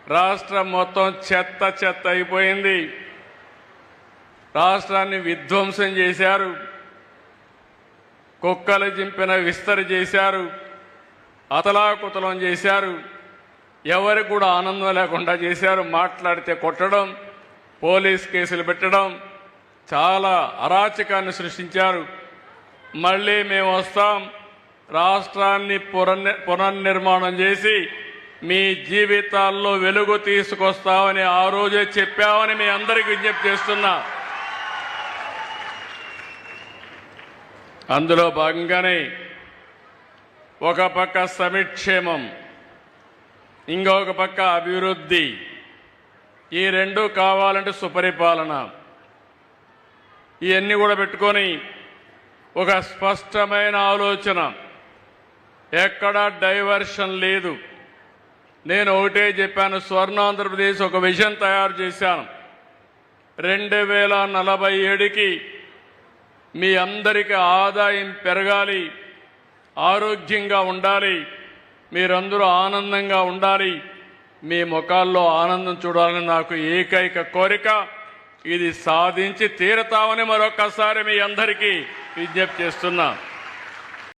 రాష్ట్రం మొత్తం చెత్త చెత్త అయిపోయింది. రాష్ట్రాన్ని విధ్వంసం చేశారు. కుక్కలు చింపిన విస్తరి చేశారు. అతలాకుతలం చేశారు. ఎవరికి కూడా ఆనందం లేకుండా చేశారు. మాట్లాడితే కొట్టడం, పోలీస్ కేసులు పెట్టడం, చాలా అరాచకాన్ని సృష్టించారు. మళ్ళీ మేము వస్తాం, రాష్ట్రాన్ని పునర్నిర్మాణం చేసి మీ జీవితాల్లో వెలుగు తీసుకొస్తామని ఆ రోజే చెప్పామని మీ అందరికీ విజ్ఞప్తి చేస్తున్నా. అందులో భాగంగానే ఒక పక్క సంక్షేమం, ఇంకొక పక్క అభివృద్ధి, ఈ రెండు కావాలంటే సుపరిపాలన, ఇవన్నీ కూడా పెట్టుకొని ఒక స్పష్టమైన ఆలోచన, ఎక్కడా డైవర్షన్ లేదు. నేను ఒకటే చెప్పాను, స్వర్ణాంధ్రప్రదేశ్ ఒక విజన్ తయారు చేశాను. 2047కి మీ అందరికీ ఆదాయం పెరగాలి, ఆరోగ్యంగా ఉండాలి, మీరందరూ ఆనందంగా ఉండాలి, మీ ముఖాల్లో ఆనందం చూడాలని నాకు ఏకైక కోరిక. ఇది సాధించి తీరతామని మరొకసారి మీ అందరికీ విజ్ఞప్తి చేస్తున్నా.